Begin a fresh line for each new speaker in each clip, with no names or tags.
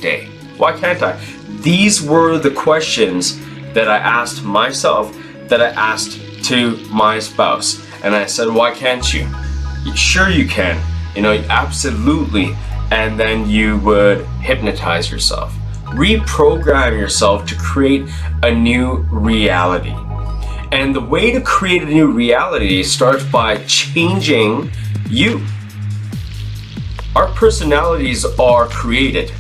day? Why can't I? These were the questions that I asked myself, that I asked to my spouse. And I said, why can't you? Sure you can, absolutely. And then you would hypnotize yourself, reprogram yourself to create a new reality. And the way to create a new reality starts by changing you. Our personalities are created.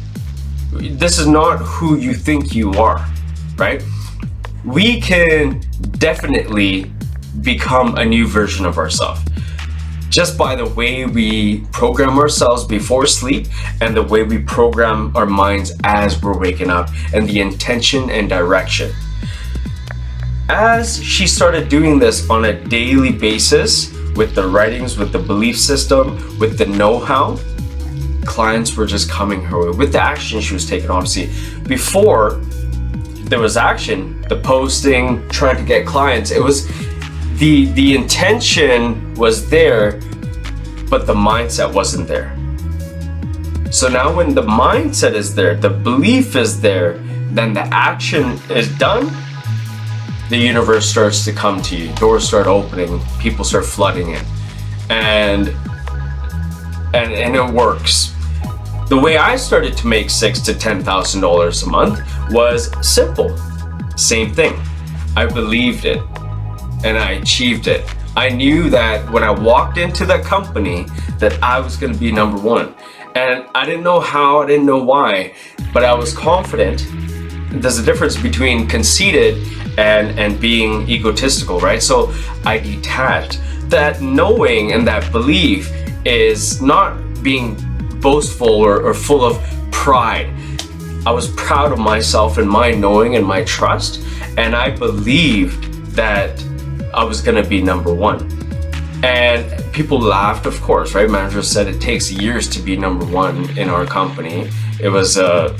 This is not who you think you are, right? We can definitely become a new version of ourselves just by the way we program ourselves before sleep and the way we program our minds as we're waking up, and the intention and direction. As she started doing this on a daily basis with the writings, with the belief system, with the know-how, clients were just coming her way with the action she was taking. Obviously, before there was action, the posting, trying to get clients, it was the intention was there, but the mindset wasn't there. So now when the mindset is there, the belief is there, then the action is done, the universe starts to come to you, doors start opening, people start flooding in, and it works. The way I started to make $6,000 to $10,000 a month was simple. Same thing. I believed it and I achieved it. I knew that when I walked into that company that I was going to be number one. And I didn't know how, I didn't know why, but I was confident. There's a difference between conceited and being egotistical, right? So I detached. That knowing and that belief is not being boastful or full of pride. I was proud of myself and my knowing and my trust, and I believed that I was gonna be number one. And people laughed, of course, right? Managers said it takes years to be number one in our company. It was a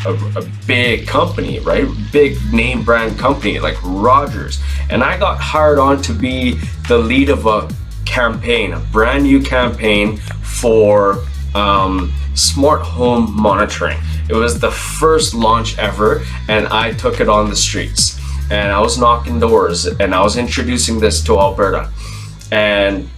big company, right? Big name brand company like Rogers. And I got hired on to be the lead of a campaign, a brand new campaign for smart home monitoring. It was the first launch ever, and I took it on the streets. And I was knocking doors, and I was introducing this to Alberta. And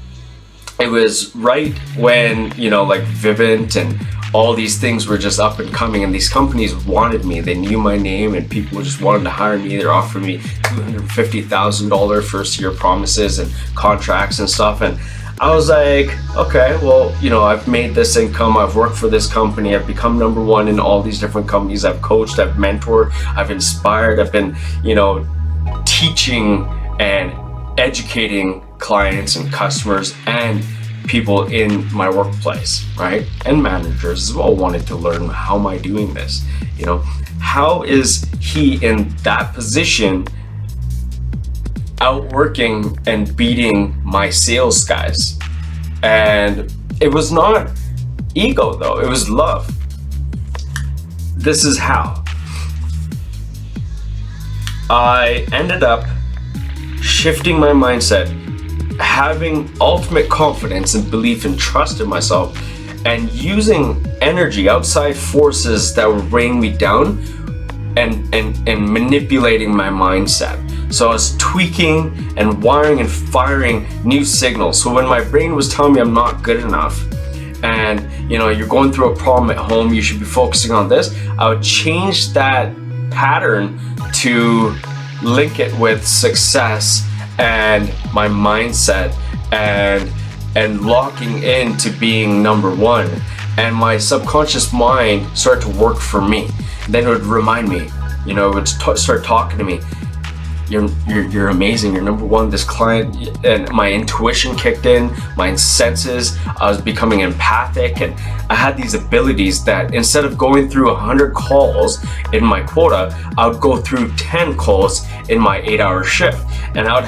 it was right when, like Vivint and all these things were just up and coming, and these companies wanted me. They knew my name, and people just wanted to hire me. They're offering me $250,000 first year promises and contracts and stuff. And I was like, okay, well, I've made this income. I've worked for this company. I've become number one in all these different companies. I've coached, I've mentored, I've inspired, I've been, teaching and educating clients and customers and people in my workplace, right? And managers as well wanted to learn, how am I doing this? How is he in that position outworking and beating my sales guys? And it was not ego though, it was love. This is how I ended up shifting my mindset, having ultimate confidence and belief and trust in myself, and using energy, outside forces that were bringing me down, and manipulating my mindset. So I was tweaking and wiring and firing new signals. So when my brain was telling me I'm not good enough, and you're going through a problem at home, you should be focusing on this, I would change that pattern to link it with success and my mindset and locking into being number one. And my subconscious mind started to work for me. Then it would remind me, it would start talking to me. You're amazing, you're number one, this client. And my intuition kicked in, my senses, I was becoming empathic, and I had these abilities that instead of going through 100 calls in my quota, I would go through 10 calls in my 8-hour shift. And I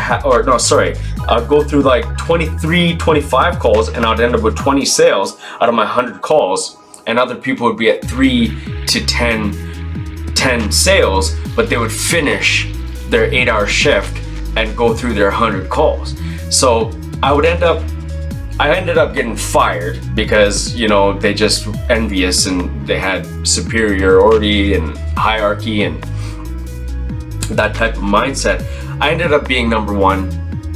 would go through like 23, 25 calls, and I'd end up with 20 sales out of my 100 calls. And other people would be at 3 to 10 sales, but they would finish their 8-hour shift and go through their 100 calls. So I would end up I ended up getting fired because, they just envious and they had superiority and hierarchy and that type of mindset. I ended up being number one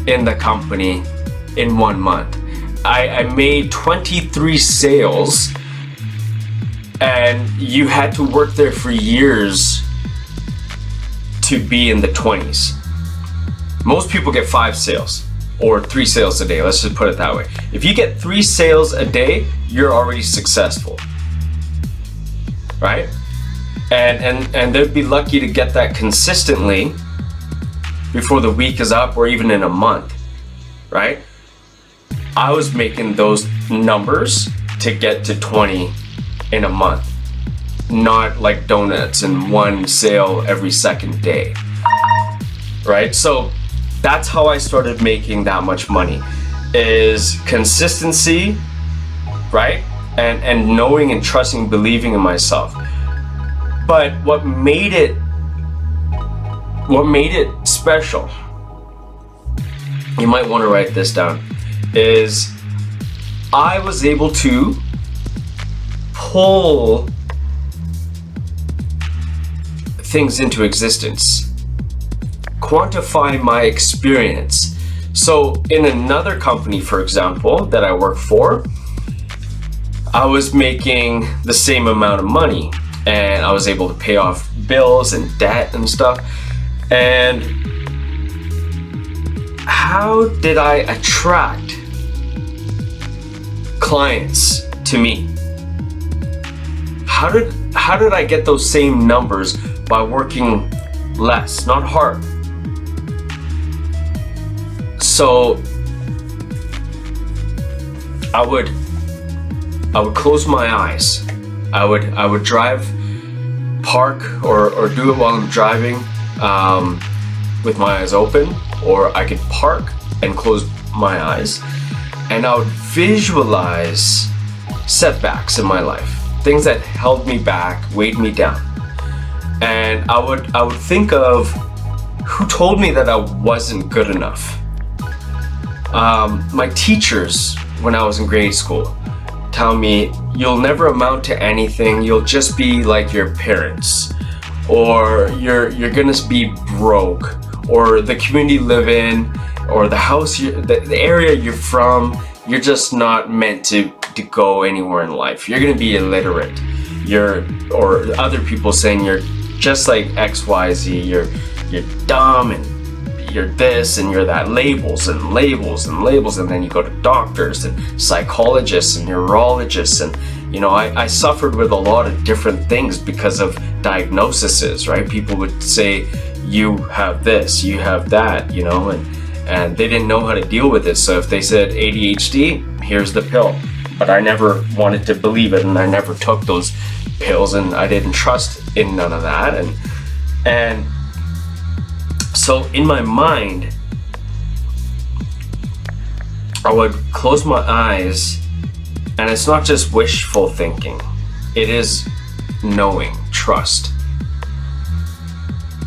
in the company in 1 month. I made 23 sales, and you had to work there for years to be in the 20s. Most people get 5 sales or 3 sales a day. Let's just put it that way. If you get 3 sales a day, you're already successful, right? And they'd be lucky to get that consistently before the week is up or even in a month, right? I was making those numbers to get to 20 in a month, not like donuts and 1 sale every second day, right? So that's how I started making that much money, is consistency, right? And knowing and trusting, believing in myself. But what made it special, you might want to write this down, is I was able to pull things into existence, quantify my experience. So in another company, for example, that I work for, I was making the same amount of money and I was able to pay off bills and debt and stuff. And how did I attract clients to me? How did I get those same numbers by working less, not hard? So I would close my eyes. I would drive, park, or do it while I'm driving with my eyes open, or I could park and close my eyes, and I would visualize setbacks in my life, things that held me back, weighed me down, and I would think of who told me that I wasn't good enough. My teachers when I was in grade school tell me, you'll never amount to anything, you'll just be like your parents, or you're gonna be broke, or the community you live in, or the house, the area you're from, you're just not meant to go anywhere in life. You're gonna be illiterate. Or other people saying you're just like XYZ, you're dumb and you're this and you're that, labels and labels and labels, and then you go to doctors and psychologists and neurologists, and I suffered with a lot of different things because of diagnoses, right? People would say, you have this, you have that, and they didn't know how to deal with it. So if they said ADHD, here's the pill. But I never wanted to believe it, and I never took those pills, and I didn't trust in none of that. And so in my mind, I would close my eyes, and it's not just wishful thinking, it is knowing, trust,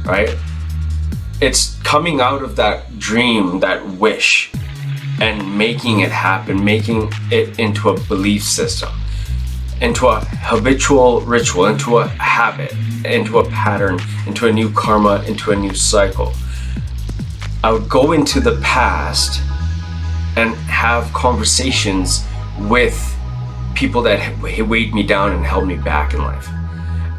right? It's coming out of that dream, that wish, and making it happen, making it into a belief system, into a habitual ritual, into a habit, into a pattern, into a new karma, into a new cycle. I would go into the past and have conversations with people that weighed me down and held me back in life.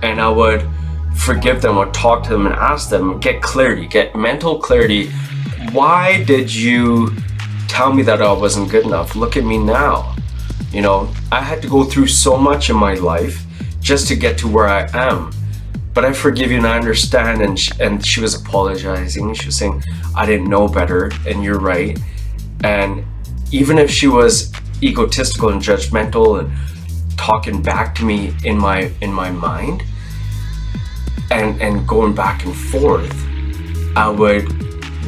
And I would forgive them, or talk to them and ask them, get clarity, get mental clarity. Why did you tell me that I wasn't good enough? Look at me now. I had to go through so much in my life just to get to where I am. But I forgive you and I understand. And she was apologizing. She was saying, I didn't know better, and you're right. And even if she was egotistical and judgmental and talking back to me in my mind and going back and forth, I would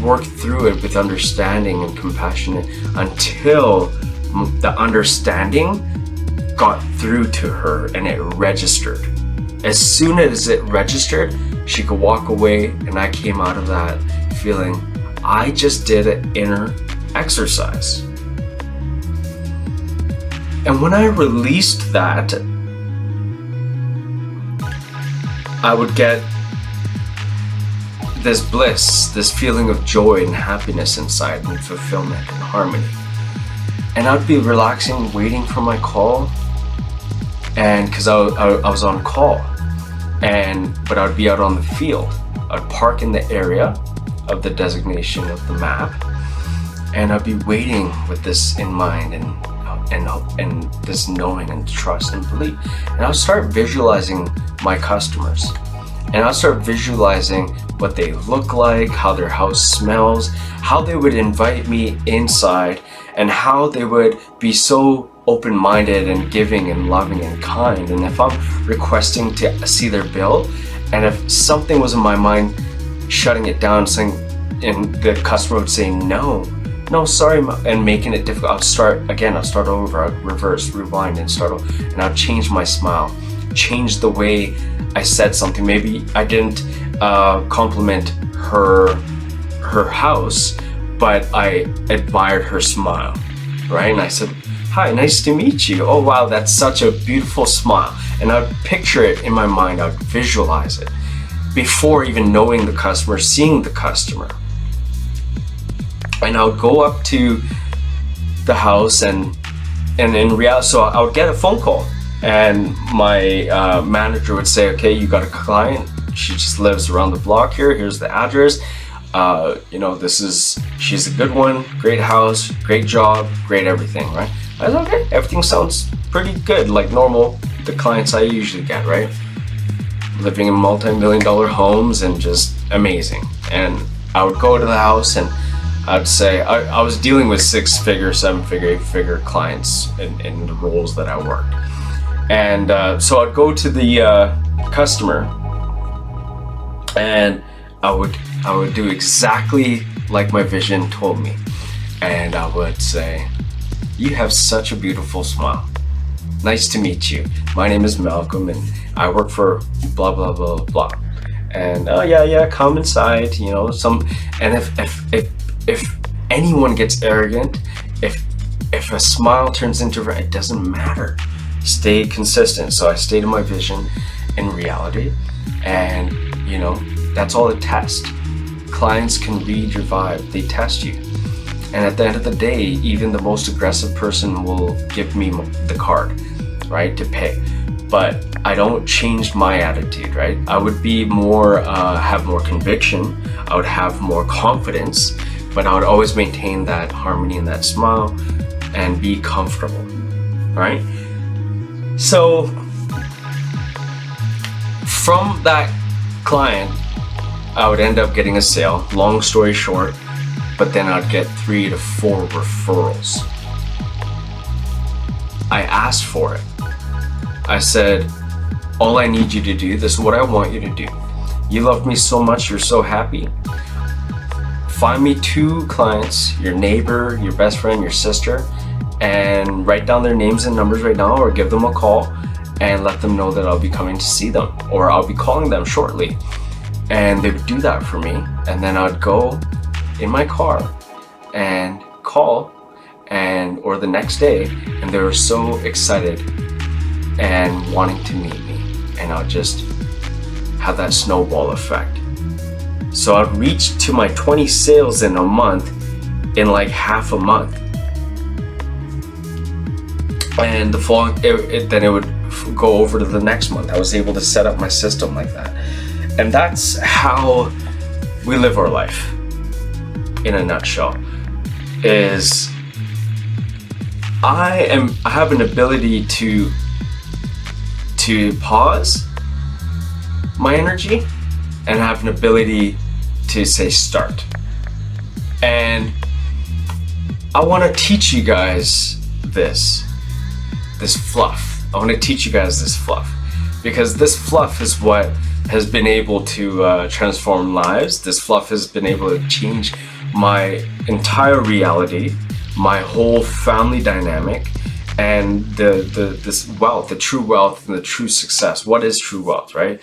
work through it with understanding and compassion until the understanding got through to her and it registered. As soon as it registered, she could walk away, and I came out of that feeling I just did an inner exercise. And when I released that, I would get this bliss, this feeling of joy and happiness inside, and fulfillment and harmony. And I'd be relaxing, waiting for my call, and because I was on call, but I'd be out on the field. I'd park in the area of the designation of the map, and I'd be waiting with this in mind, and this knowing and trust and belief. And I'll start visualizing my customers, and I'll start visualizing what they look like, how their house smells, how they would invite me inside, and how they would be so open-minded and giving and loving and kind. And if I'm requesting to see their bill, and if something was in my mind shutting it down, saying, and the customer would say no, sorry, and making it difficult, I'll start over, I'll reverse, rewind, and start over, and I'll change my smile, change the way I said something. Maybe I didn't compliment her house, but I admired her smile, right? And I said, "Hi, nice to meet you. Oh wow, that's such a beautiful smile." And I'd picture it in my mind, I'd visualize it before even knowing the customer, seeing the customer. And I would go up to the house, and in reality, so I would get a phone call, and my manager would say, "Okay, you got a client. She just lives around the block here. Here's the address. She's a good one. Great house, great job, great everything, right?" I was okay. Everything sounds pretty good, like normal, the clients I usually get, right? Living in multi-million-dollar homes and just amazing. And I would go to the house, and I'd say I was dealing with 6-figure, 7-figure, 8-figure clients in the roles that I worked. And so I'd go to the customer, and I would do exactly like my vision told me. And I would say, "You have such a beautiful smile. Nice to meet you. My name is Malcolm, and I work for blah, blah, blah, blah. And yeah, come inside, and if anyone gets arrogant, if a smile turns into, it doesn't matter. Stay consistent." So I stayed in my vision in reality, and that's all it tests. Clients can read your vibe, they test you. And at the end of the day, even the most aggressive person will give me the card, right, to pay. But I don't change my attitude, right? I would be more, have more conviction. I would have more confidence, but I would always maintain that harmony and that smile and be comfortable, right? So from that client, I would end up getting a sale, long story short, but then I'd get 3 to 4 referrals. I asked for it. I said, "All I need you to do, this is what I want you to do. You love me so much, you're so happy. Find me 2 clients, your neighbor, your best friend, your sister, and write down their names and numbers right now, or give them a call and let them know that I'll be coming to see them, or I'll be calling them shortly." And they would do that for me, and then I'd go in my car and call, or the next day, and they were so excited and wanting to meet me, and I'd just have that snowball effect. So I'd reach to my 20 sales in a month in like half a month, and then it would go over to the next month. I was able to set up my system like that. And that's how we live our life in a nutshell. Is I have an ability to pause my energy, and have an ability to say start. And I want to teach you guys this fluff. I want to teach you guys this fluff, because this fluff is what has been able to transform lives. This fluff has been able to change my entire reality, my whole family dynamic, and this wealth, the true wealth and the true success. What is true wealth, right?